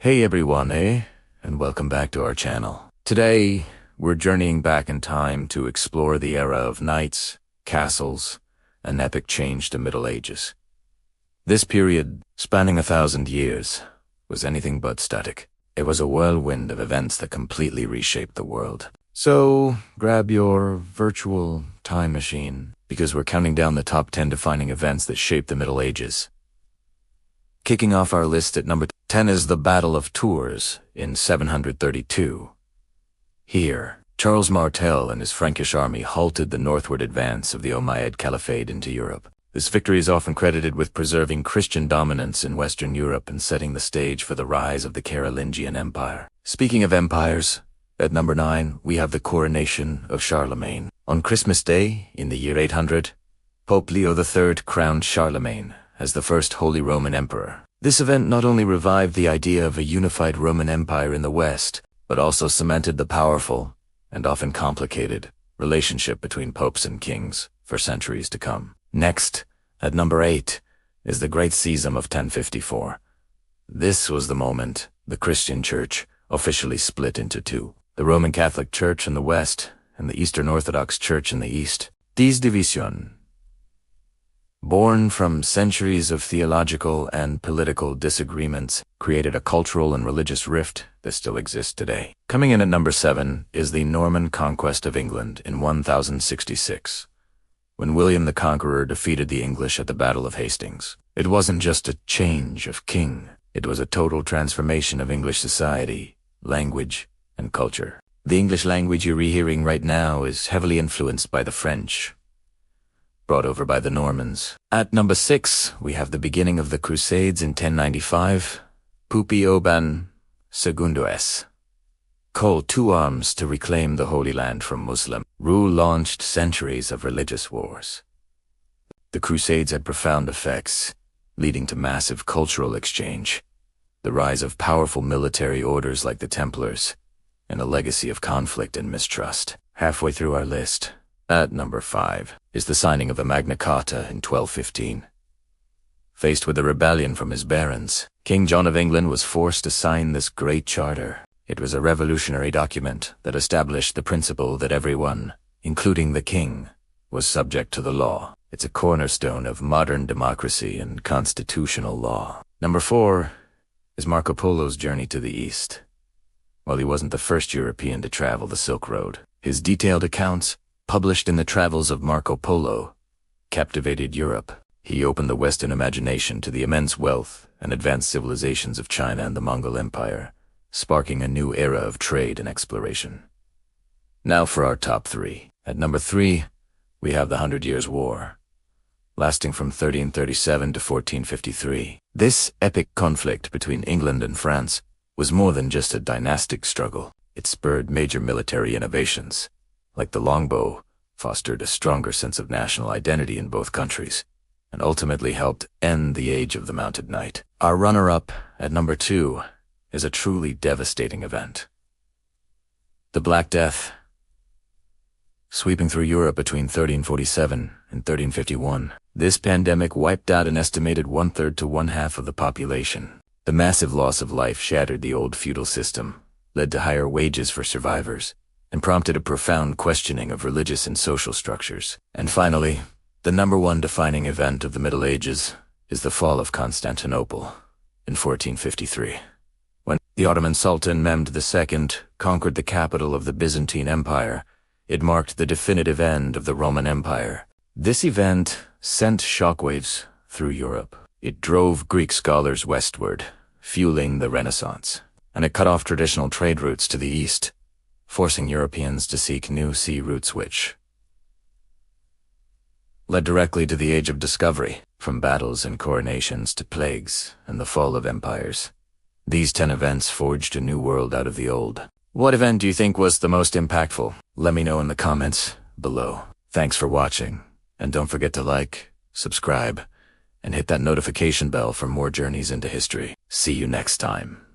Hey everyone, and welcome back to our channel. Today, we're journeying back in time to explore the era of knights, castles, and epic change to Middle Ages. This period, spanning 1,000 years, was anything but static. It was a whirlwind of events that completely reshaped the world. So, grab your virtual time machine, because we're counting down the top 10 defining events that shaped the Middle Ages. Kicking off our list at number 10 is the Battle of Tours in 732. Here, Charles Martel and his Frankish army halted the northward advance of the Umayyad Caliphate into Europe. This victory is often credited with preserving Christian dominance in Western Europe and setting the stage for the rise of the Carolingian Empire. Speaking of empires, at number 9, we have the coronation of Charlemagne. On Christmas Day, in the year 800, Pope Leo III crowned Charlemagne as the first Holy Roman Emperor. This event not only revived the idea of a unified Roman Empire in the West, but also cemented the powerful, and often complicated, relationship between popes and kings for centuries to come. Next, at number 8, is the Great Schism of 1054. This was the moment the Christian Church officially split into two: the Roman Catholic Church in the West and the Eastern Orthodox Church in the East. These divisions, born from centuries of theological and political disagreements, created a cultural and religious rift that still exists today. Coming in at number 7 is the Norman Conquest of England in 1066, when William the Conqueror defeated the English at the Battle of Hastings. It wasn't just a change of king, it was a total transformation of English society, language, and culture. The English language you're hearing right now is heavily influenced by the French, brought over by the Normans. At number 6, we have the beginning of the Crusades in 1095. Pupi Oban Segundoes called to arms to reclaim the Holy Land from Muslim rule, launched centuries of religious wars. The Crusades had profound effects, leading to massive cultural exchange, the rise of powerful military orders like the Templars, and a legacy of conflict and mistrust. Halfway through our list, at number 5, is the signing of the Magna Carta in 1215. Faced with a rebellion from his barons, King John of England was forced to sign this great charter. It was a revolutionary document that established the principle that everyone, including the king, was subject to the law. It's a cornerstone of modern democracy and constitutional law. Number 4 is Marco Polo's journey to the East. While he wasn't the first European to travel the Silk Road, his detailed accounts, published in the Travels of Marco Polo, captivated Europe. He opened the Western imagination to the immense wealth and advanced civilizations of China and the Mongol Empire, sparking a new era of trade and exploration. Now for our top 3. At number 3, we have the 100 Years' War, lasting from 1337 to 1453. This epic conflict between England and France was more than just a dynastic struggle. It spurred major military innovations, like the longbow, fostered a stronger sense of national identity in both countries, and ultimately helped end the age of the mounted knight. Our runner-up at number 2 is a truly devastating event: the Black Death. Sweeping through Europe between 1347 and 1351, this pandemic wiped out an estimated 1/3 to 1/2 of the population. The massive loss of life shattered the old feudal system, led to higher wages for survivors, and prompted a profound questioning of religious and social structures. And finally, the number 1 defining event of the Middle Ages is the fall of Constantinople in 1453. When the Ottoman Sultan Mehmed II conquered the capital of the Byzantine Empire, it marked the definitive end of the Roman Empire. This event sent shockwaves through Europe. It drove Greek scholars westward, fueling the Renaissance, and it cut off traditional trade routes to the east, forcing Europeans to seek new sea routes, which led directly to the Age of Discovery, from battles and coronations to plagues and the fall of empires. These 10 events forged a new world out of the old. What event do you think was the most impactful? Let me know in the comments below. Thanks for watching, and don't forget to like, subscribe, and hit that notification bell for more journeys into history. See you next time.